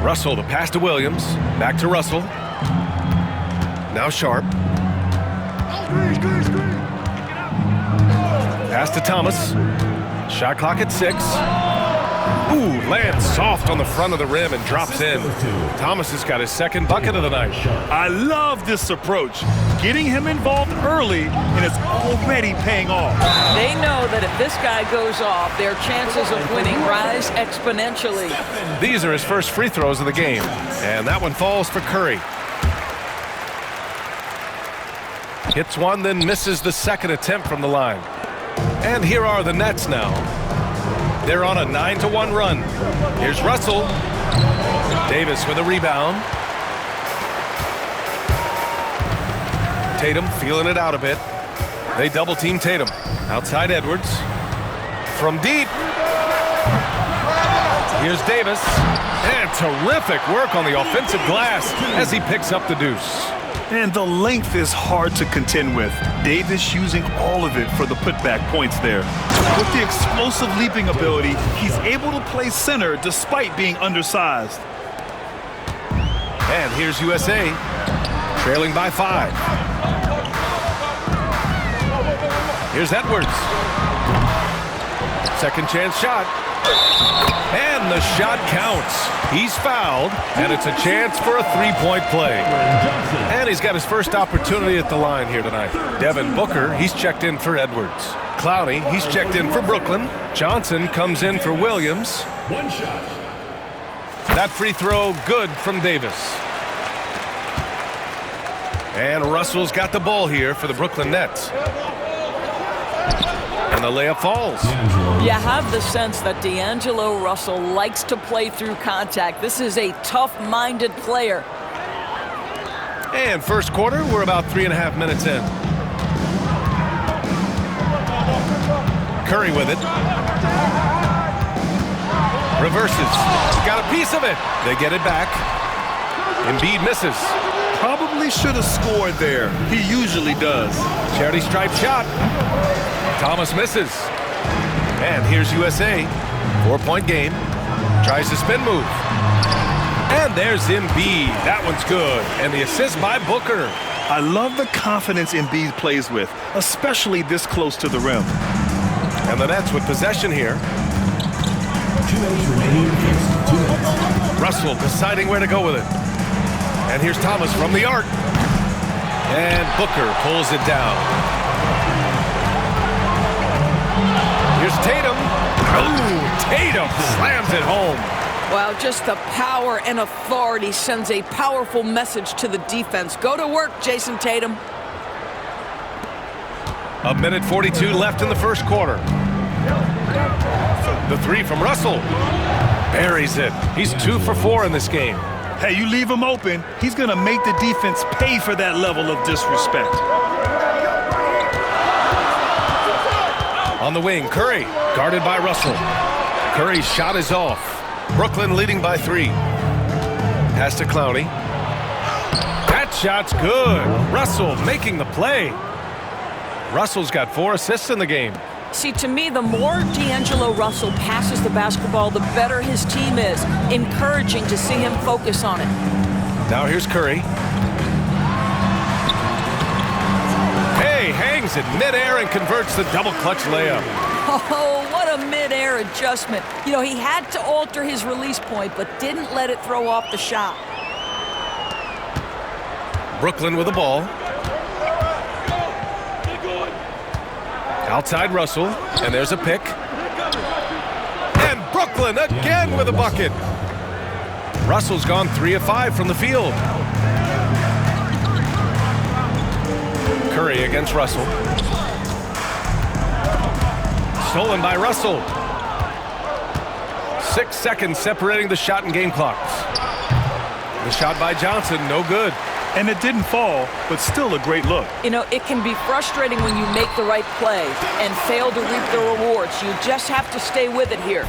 Speaker 10: Russell, the pass to Williams. Back to Russell. Now Sharp. Pass to Thomas. Shot clock at 6. Ooh, lands soft on the front of the rim and drops in. Thomas has got his second bucket of the night.
Speaker 12: I love this approach. Getting him involved early, and it's already paying off.
Speaker 11: They know that if this guy goes off, their chances of winning rise exponentially.
Speaker 10: These are his first free throws of the game. And that one falls for Curry. Hits one, then misses the second attempt from the line. And here are the Nets now. They're on a 9-1 run. Here's Russell. Davis with a rebound. Tatum feeling it out a bit. They double team Tatum. Outside Edwards. From deep. Here's Davis. And terrific work on the offensive glass as he picks up the deuce.
Speaker 12: And the length is hard to contend with. Davis using all of it for the putback points there. With the explosive leaping ability, he's able to play center despite being undersized.
Speaker 10: And here's USA, trailing by 5. Here's Edwards. Second chance shot. And the shot counts. He's fouled, and it's a chance for a three-point play. And he's got his first opportunity at the line here tonight. Devin Booker, he's checked in for Edwards. Clowney, he's checked in for Brooklyn. Johnson comes in for Williams.
Speaker 7: One shot.
Speaker 10: That free throw good from Davis. And Russell's got the ball here for the Brooklyn Nets. And the layup falls.
Speaker 11: You have the sense that D'Angelo Russell likes to play through contact. This is a tough-minded player.
Speaker 10: And first quarter, we're about 3.5 minutes in. Curry with it. Reverses. Got a piece of it. They get it back. Embiid misses.
Speaker 12: Probably should have scored there. He usually does.
Speaker 10: Charity stripe shot. Thomas misses. And here's USA. 4-point game. Tries the spin move. And there's Embiid. That one's good. And the assist by Booker.
Speaker 12: I love the confidence Embiid plays with, especially this close to the rim.
Speaker 10: And the Nets with possession here.
Speaker 7: 2 minutes remaining. 2 minutes.
Speaker 10: Russell deciding where to go with it. And here's Thomas from the arc. And Booker pulls it down. Here's Tatum. Oh, Tatum slams it home.
Speaker 11: Wow, just the power and authority sends a powerful message to the defense. Go to work, Jason Tatum.
Speaker 10: 1:42 left in the first quarter. The three from Russell. Buries it. He's 2 for 4 in this game.
Speaker 12: Hey, you leave him open, he's going to make the defense pay for that level of disrespect.
Speaker 10: On the wing, Curry, guarded by Russell. Curry's shot is off. Brooklyn leading by 3. Pass to Clowney. That shot's good. Russell making the play. Russell's got 4 assists in the game.
Speaker 11: See, to me, the more D'Angelo Russell passes the basketball, the better his team is. Encouraging to see him focus on it.
Speaker 10: Now here's Curry. Hey, hangs in midair and converts the double clutch layup.
Speaker 11: Oh, what a mid-air adjustment. You know, he had to alter his release point, but didn't let it throw off the shot.
Speaker 10: Brooklyn with the ball. Outside Russell, and there's a pick. And Brooklyn again with a bucket. Russell's gone 3 of 5 from the field. Curry against Russell. Stolen by Russell. 6 seconds separating the shot and game clocks. The shot by Johnson, no good.
Speaker 12: And it didn't fall, but still a great look.
Speaker 11: You know, it can be frustrating when you make the right play and fail to reap the rewards. You just have to stay with it here.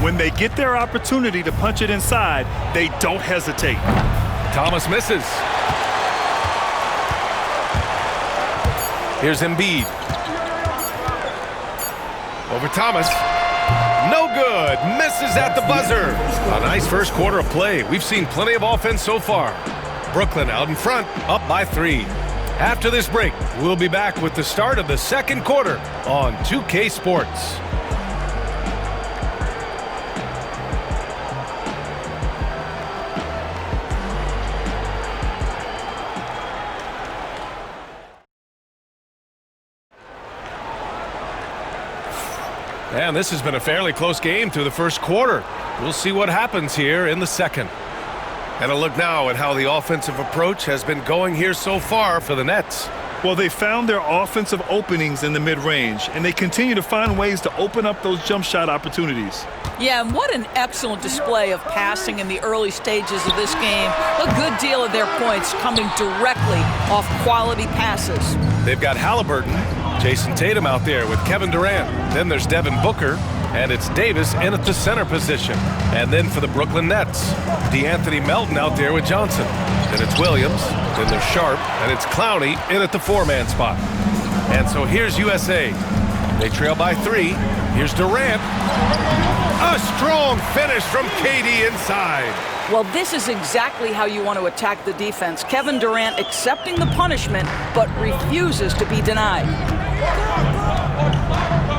Speaker 12: When they get their opportunity to punch it inside, they don't hesitate.
Speaker 10: Thomas misses. Here's Embiid. Over Thomas. No good. Misses at the buzzer. A nice first quarter of play. We've seen plenty of offense so far. Brooklyn out in front, up by 3. After this break, we'll be back with the start of the second quarter on 2K Sports. And this has been a fairly close game through the first quarter. We'll see what happens here in the second. And a look now at how the offensive approach has been going here so far for the Nets.
Speaker 12: Well, they found their offensive openings in the mid-range, and they continue to find ways to open up those jump shot opportunities.
Speaker 11: Yeah, and what an excellent display of passing in the early stages of this game. A good deal of their points coming directly off quality passes.
Speaker 10: They've got Halliburton, Jason Tatum out there with Kevin Durant. Then there's Devin Booker. And it's Davis in at the center position. And then for the Brooklyn Nets, DeAnthony Melton out there with Johnson. Then it's Williams. Then there's Sharp. And it's Clowney in at the 4-man spot. And so here's USA. They trail by 3. Here's Durant. A strong finish from KD inside.
Speaker 11: Well, this is exactly how you want to attack the defense. Kevin Durant accepting the punishment, but refuses to be denied.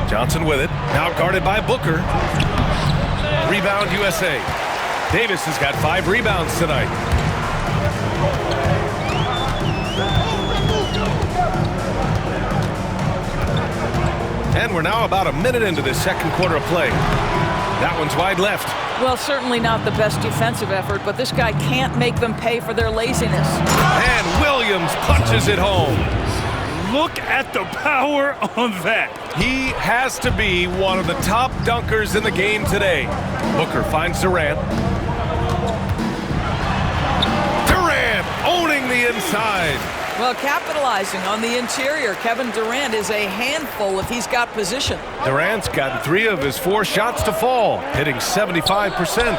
Speaker 10: Johnson with it. Now guarded by Booker. Rebound USA. Davis has got 5 rebounds tonight. And we're now about a minute into the second quarter of play. That one's wide left.
Speaker 11: Well, certainly not the best defensive effort, but this guy can't make them pay for their laziness.
Speaker 10: And Williams punches it home.
Speaker 12: Look at the power on that.
Speaker 10: He has to be one of the top dunkers in the game today. Booker finds Durant. Durant owning the inside.
Speaker 11: Well, capitalizing on the interior, Kevin Durant is a handful if he's got position.
Speaker 10: Durant's gotten 3 of his 4 shots to fall, hitting 75%.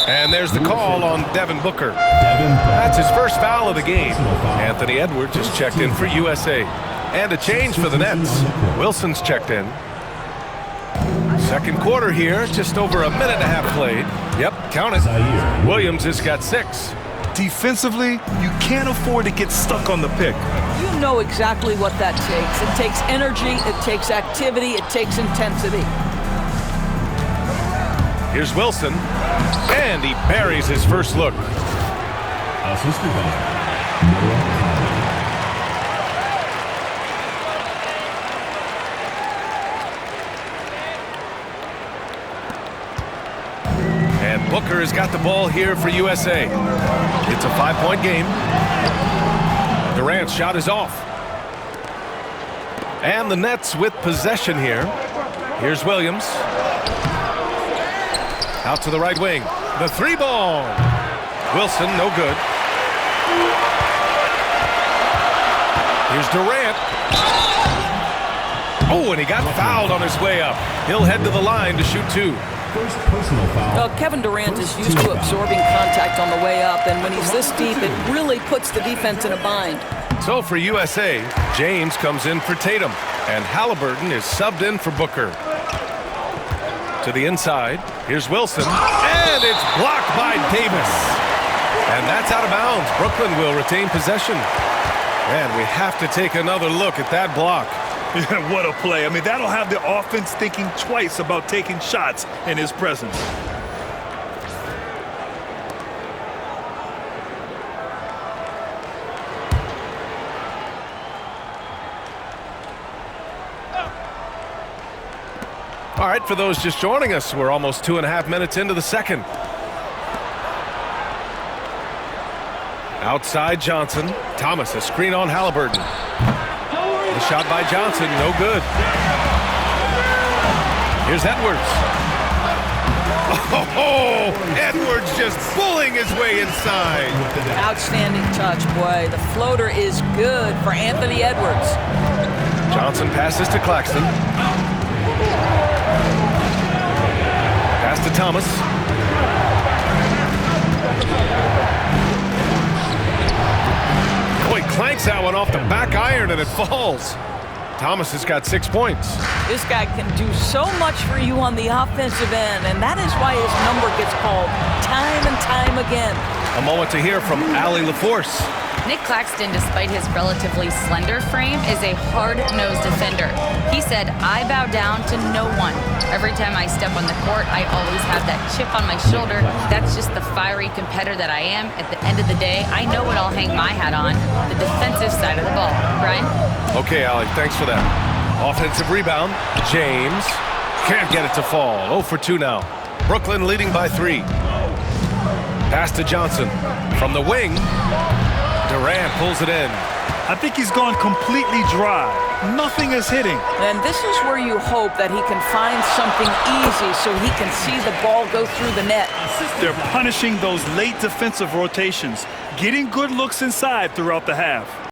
Speaker 10: And there's the call on Devin Booker. That's his first foul of the game. Anthony Edwards has checked in for USA. And a change for the Nets. Wilson's checked in. Second quarter here, just over a minute and a half played. Yep, count it. Williams has got 6.
Speaker 12: Defensively, you can't afford to get stuck on the pick.
Speaker 11: You know exactly what that takes. It takes energy, it takes activity, it takes intensity.
Speaker 10: Here's Wilson, and he buries his first look. And Booker has got the ball here for USA. It's a 5-point game. Durant's shot is off. And the Nets with possession here. Here's Williams. Out to the right wing. The 3-ball. Wilson, no good. Here's Durant. Oh, and he got fouled on his way up. He'll head to the line to shoot 2.
Speaker 7: First personal foul.
Speaker 11: Well, Kevin Durant is used to absorbing contact on the way up, and when he's this deep, it really puts the defense in a bind.
Speaker 10: So for USA, James comes in for Tatum, and Halliburton is subbed in for Booker. To the inside, here's Wilson, and it's blocked by Davis. And that's out of bounds. Brooklyn will retain possession. And we have to take another look at that block.
Speaker 12: What a play. I mean, that'll have the offense thinking twice about taking shots in his presence.
Speaker 10: All right, for those just joining us, we're almost 2.5 minutes into the second. Outside Johnson. Thomas, a screen on Halliburton. The shot by Johnson, no good. Here's Edwards. Oh, Edwards just pulling his way inside.
Speaker 11: Outstanding touch, boy. The floater is good for Anthony Edwards.
Speaker 10: Johnson passes to Claxton. Pass to Thomas. Oh, he clanks that one off the back iron and it falls. Thomas has got 6 points.
Speaker 11: This guy can do so much for you on the offensive end, and that is why his number gets called time and time again.
Speaker 10: A moment to hear from Allie LaForce.
Speaker 14: Nick Claxton, despite his relatively slender frame, is a hard-nosed defender. He said, "I bow down to no one. Every time I step on the court, I always have that chip on my shoulder. That's just the fiery competitor that I am. At the end of the day, I know what I'll hang my hat on, the defensive side of the ball." Brian?
Speaker 10: Okay, Allie, thanks for that. Offensive rebound. James can't get it to fall. 0 for 2 now. Brooklyn leading by 3. Pass to Johnson. From the wing, Durant pulls it in.
Speaker 12: I think he's gone completely dry. Nothing is hitting.
Speaker 11: And this is where you hope that he can find something easy so he can see the ball go through the net.
Speaker 12: They're punishing those late defensive rotations, getting good looks inside throughout the half.